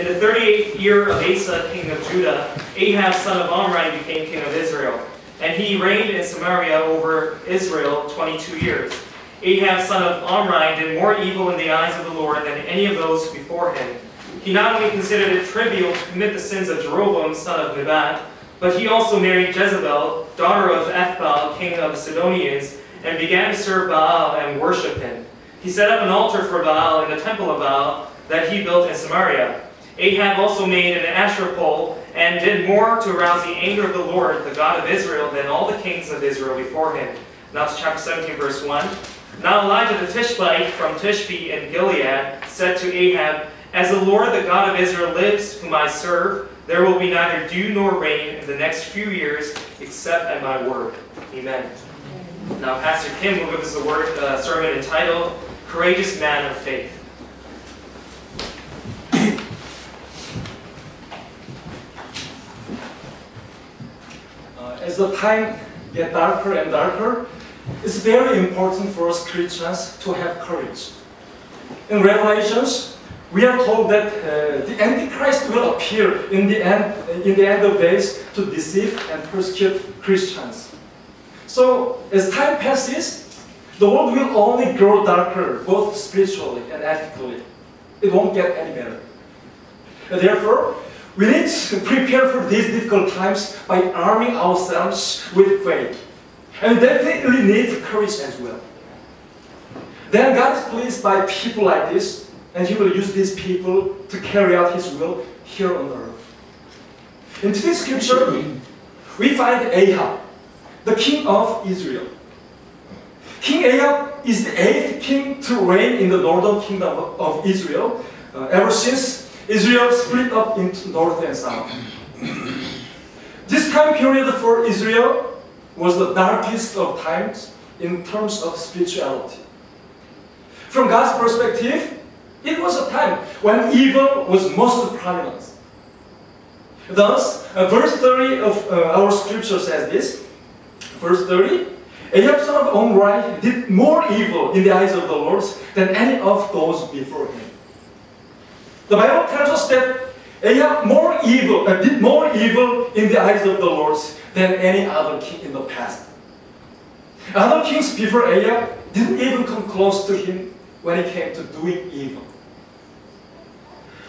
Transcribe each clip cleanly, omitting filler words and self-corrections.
In the 38th year of Asa, king of Judah, Ahab, son of Omri, became king of Israel. And he reigned in Samaria over Israel 22 years. Ahab, son of Omri, did more evil in the eyes of the Lord than any of those before him. He not only considered it trivial to commit the sins of Jeroboam, son of Nebat, but he also married Jezebel, daughter of Ethbaal, king of the Sidonians, and began to serve Baal and worship him. He set up an altar for Baal in the temple of Baal that he built in Samaria. Ahab also made an Asherah pole and did more to arouse the anger of the Lord, the God of Israel, than all the kings of Israel before him. Now to chapter 17, verse 1. Now Elijah the Tishbite from Tishbe in Gilead said to Ahab, As the Lord, the God of Israel lives, whom I serve, there will be neither dew nor rain in the next few years, except at my word. Amen. Now Pastor Kim will give us a sermon entitled, Courageous Man of Faith. As the time gets darker and darker, it's very important for us Christians to have courage. In Revelations, we are told that the Antichrist will appear in the end of days to deceive and persecute Christians. So, as time passes, the world will only grow darker, both spiritually and ethically. It won't get any better. And therefore, we need to prepare for these difficult times by arming ourselves with faith. And definitely need courage as well. Then God is pleased by people like this, and He will use these people to carry out His will here on earth. In today's scripture, we find Ahab, the king of Israel. King Ahab is the 8th king to reign in the northern kingdom of Israel, ever since Israel split up into north and south. This time period for Israel was the darkest of times in terms of spirituality. From God's perspective, it was a time when evil was most prominent. Thus, verse 30 of our scripture says this. Verse 30, Ahab son of Omri did more evil in the eyes of the Lord than any of those before him. The Bible tells us that Ahab did more evil in the eyes of the Lord than any other king in the past. Other kings before Ahab didn't even come close to him when it came to doing evil.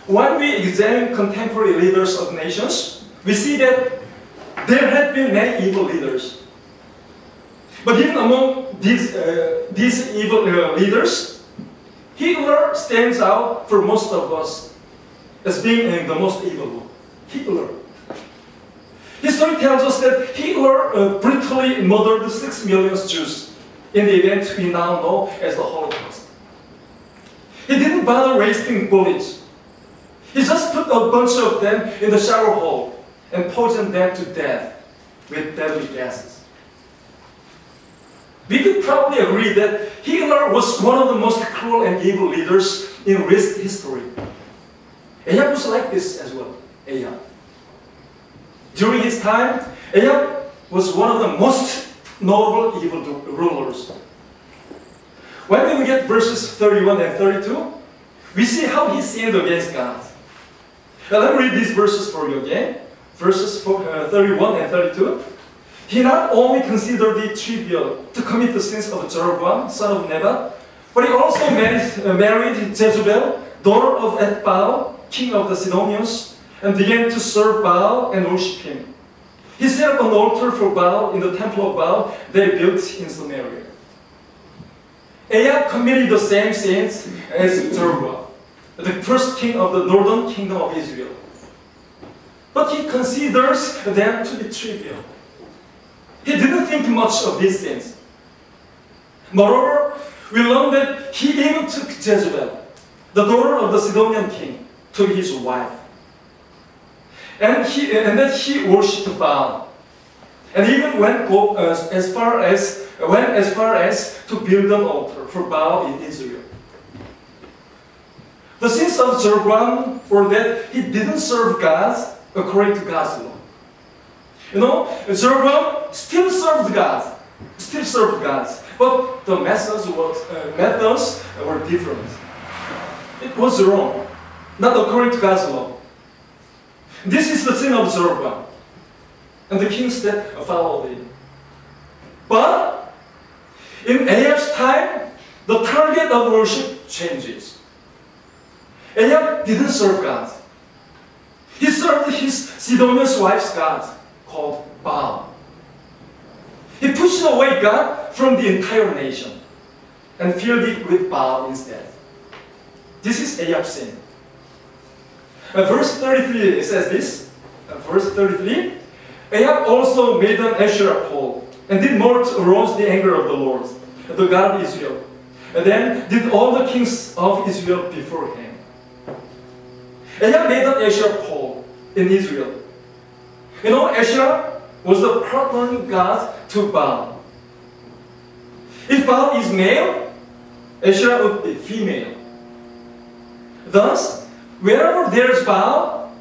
When we examine contemporary leaders of nations, we see that there have been many evil leaders. But even among these evil leaders, Hitler stands out for most of us as being the most evil one. Hitler. History tells us that Hitler brutally murdered 6 million Jews in the event we now know as the Holocaust. He didn't bother wasting bullets. He just put a bunch of them in the shower hole and poisoned them to death with deadly gases. We could probably agree that Hitler was one of the most cruel and evil leaders in recent history. Ahab was like this as well. Ahab. During his time, Ahab was one of the most notable evil rulers. When we get verses 31 and 32, we see how he sinned against God. Now let me read these verses for you again. Verses 31 and 32. He not only considered it trivial to commit the sins of Jeroboam, son of Nebat, but he also married Jezebel, daughter of Ethbaal, king of the Sidonians, and began to serve Baal and worship him. He set up an altar for Baal in the temple of Baal they built in Samaria. Ahab committed the same sins as Jeroboam, the first king of the northern kingdom of Israel. But he considers them to be trivial. He didn't think much of these sins. Moreover, we learn that he even took Jezebel, the daughter of the Sidonian king, to his wife. And that he worshipped Baal. And even went as far as to build an altar for Baal in Israel. The sins of Jeroboam were that he didn't serve God according to God's law. You know, Jeroboam still served God, but the methods were different. It was wrong, not according to God's law. This is the sin of Jeroboam and the kings that followed him. But in Ahab's time, the target of worship changes. Ahab didn't serve God. He served his Sidonian wife's god called Baal. He pushed away God from the entire nation and filled it with Baal instead. This is Ahab's sin. Verse 33 says this. Verse 33, Ahab also made an Asherah pole and did more to arouse the anger of the Lord, the God of Israel. And then did all the kings of Israel before him. Ahab made an Asherah pole in Israel. You know, Asherah was the partner god to Baal. If Baal is male, Asherah would be female. Thus, wherever there's Baal,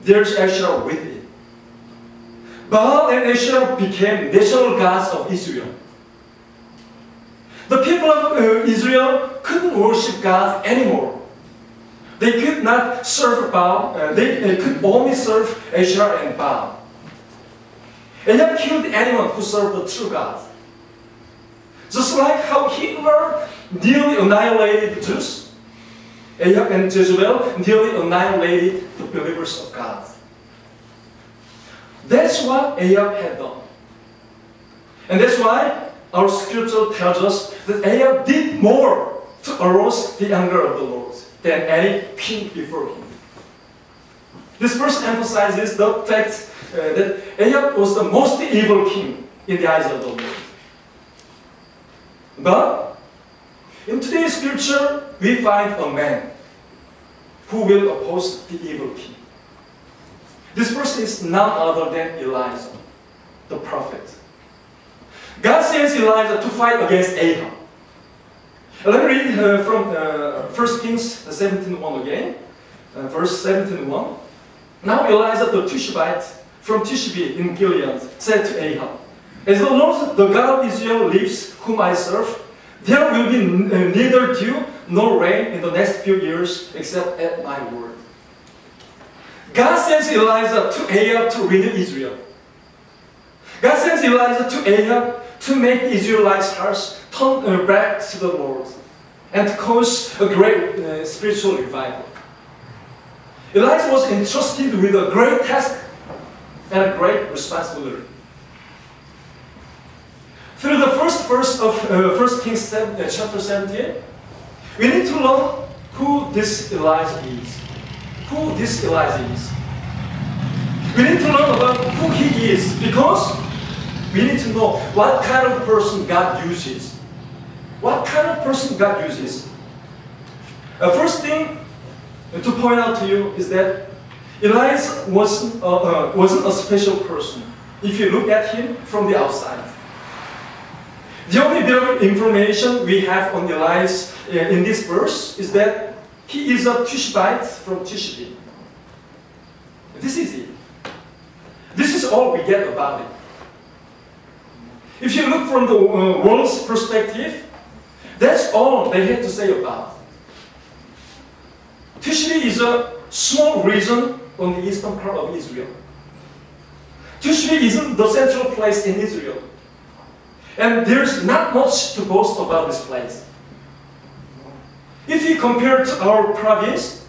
there's Asherah with it. Baal and Asherah became national gods of Israel. The people of Israel couldn't worship God anymore. They could not serve Baal, they could only serve Asherah and Baal. Ahab killed anyone who served the true God. Just like how Hitler nearly annihilated Jews, Ahab and Jezebel nearly annihilated the believers of God. That's what Ahab had done. And that's why our scripture tells us that Ahab did more to arouse the anger of the Lord than any king before him. This verse emphasizes the fact that Ahab was the most evil king in the eyes of the Lord. But in today's scripture, we find a man who will oppose the evil king. This person is none other than Elijah, the prophet. God sends Elijah to fight against Ahab. Let me read from 1 Kings 17:1 again. Verse 17:1. Now Elijah the Tishbite from Tishbe in Gilead said to Ahab, as the Lord, the God of Israel lives, whom I serve, there will be neither dew nor rain in the next few years except at my word. God sends Elijah to Ahab to renew Israel. God sends Elijah to Ahab to make the Israelites' hearts turn back to the Lord and to cause a great spiritual revival. Elijah was entrusted with a great task and a great responsibility. Through the first verse of 1 Kings chapter 17, we need to learn who this Elijah is. Who this Elijah is. We need to learn about who he is because we need to know what kind of person God uses. What kind of person God uses. First thing to point out to you is that Elijah wasn't a special person if you look at him from the outside. The only bit of information we have on Elijah in this verse is that he is a Tishbite from Tishbe. This is it. This is all we get about it. If you look from the world's perspective, that's all they had to say about it. Tishbe is a small region on the eastern part of Israel. Tishbe isn't the central place in Israel. And there's not much to boast about this place. If you compare it to our province,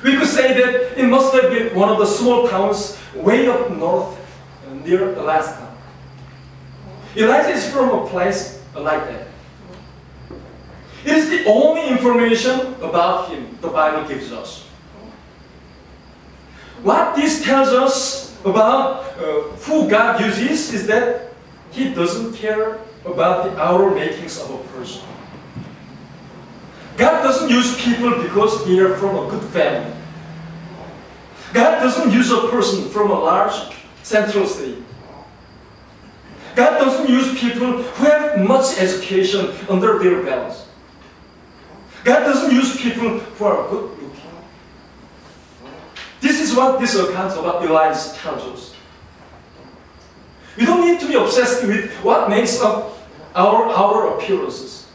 we could say that it must have been one of the small towns way up north near Alaska. Elijah is from a place like that. It is the only information about him the Bible gives us. What this tells us about who God uses is that He doesn't care about the outer makings of a person. God doesn't use people because they are from a good family. God doesn't use a person from a large central city. God doesn't use people who have much education under their belts. God doesn't use people who are good looking. This is what this account about Elijah tells us. We don't need to be obsessed with what makes up our outer appearances.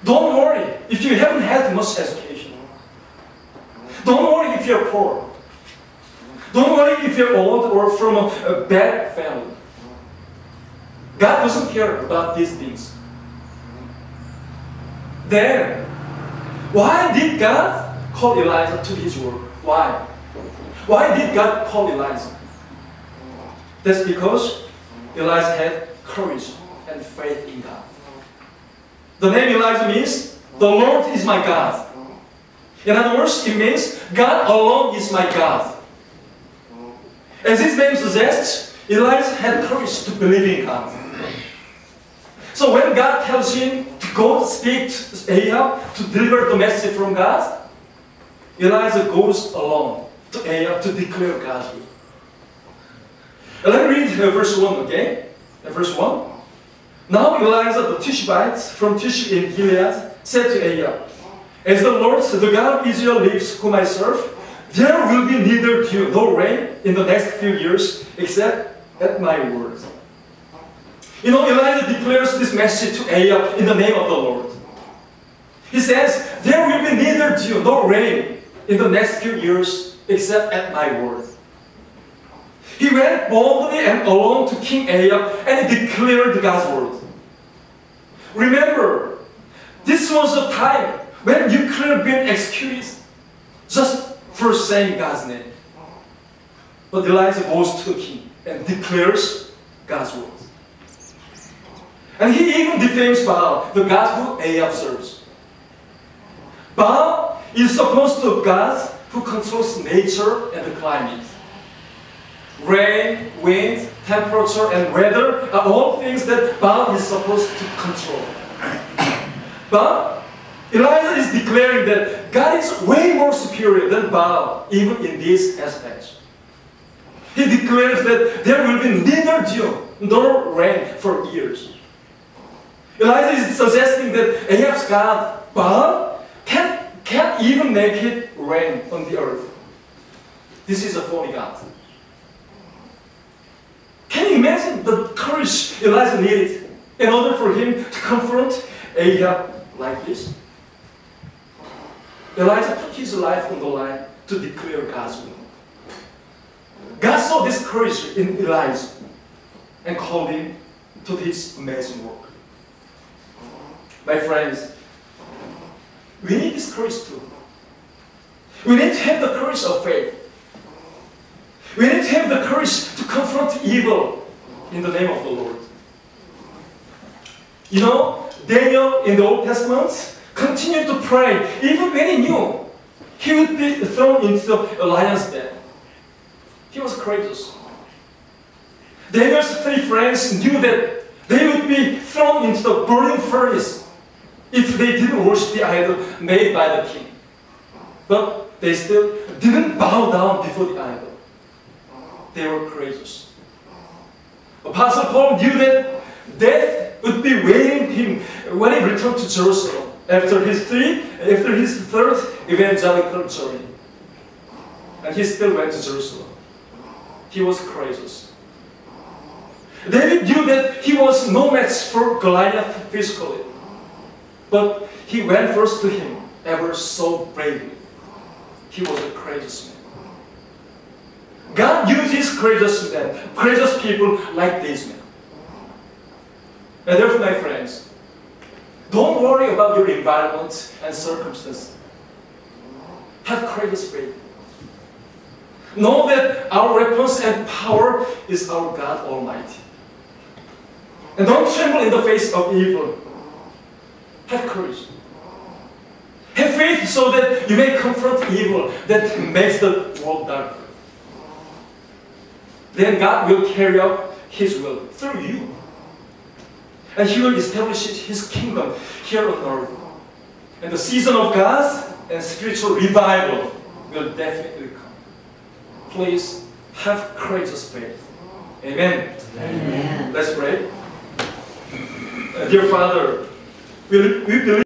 Don't worry if you haven't had much education. Don't worry if you're poor. Don't worry if you're old or from a bad family. God doesn't care about these things. Then, why did God call Elijah to his work? Why? Why did God call Elijah? That's because Elijah had courage and faith in God. The name Elijah means, the Lord is my God. In other words, it means, God alone is my God. As his name suggests, Elijah had courage to believe in God. So when God tells him to go speak to Ahab to deliver the message from God, Elijah goes alone to Ahab to declare God's will. Let me read verse 1 again. Verse 1. Now Elijah the Tishbite from Tish in Gilead said to Ahab, as the Lord, the God of Israel lives, whom I serve, there will be neither dew nor rain in the next few years, except at my word. You know, Elijah declares this message to Ahab in the name of the Lord. He says, there will be neither dew nor rain in the next few years, except at my word. He went boldly and alone to King Ahab and he declared God's word. Remember, this was the time when you could have been executed just for saying God's name. But Elijah goes to the king and declares God's word. And he even defames Baal, the God who Ahab serves. Baal is supposed to be God who controls nature and the climate. Rain, wind, temperature, and weather are all things that Baal is supposed to control. But Elijah is declaring that God is way more superior than Baal, even in these aspects. He declares that there will be neither dew nor rain for years. Elijah is suggesting that Ahab's God, Baal, can't even make it rain on the earth. This is a phony God. Can you imagine the courage Elijah needed in order for him to confront Ahab like this? Elijah put his life on the line to declare God's will. God saw this courage in Elijah and called him to this amazing work. My friends, we need this courage too. We need to have the courage of faith. We need to have the courage to confront evil in the name of the Lord. You know, Daniel in the Old Testament continued to pray even when he knew he would be thrown into the lion's den. He was courageous. Daniel's 3 friends knew that they would be thrown into the burning furnace if they didn't worship the idol made by the king. But they still didn't bow down before the idol. They were courageous. Apostle Paul knew that death would be waiting him when he returned to Jerusalem after his third evangelical journey. And he still went to Jerusalem. He was courageous. David knew that he was no match for Goliath physically. But he went first to him ever so bravely. He was a courageous man. God uses courageous men, courageous people like these men. And therefore, my friends, don't worry about your environment and circumstances. Have courageous faith. Know that our weapons and power is our God Almighty. And don't tremble in the face of evil. Have courage. Have faith so that you may confront evil that makes the world darker. Then God will carry out His will through you. And He will establish His kingdom here on earth. And the season of God's and spiritual revival will definitely come. Please have courageous faith. Amen. Amen. Let's pray. Dear Father, we believe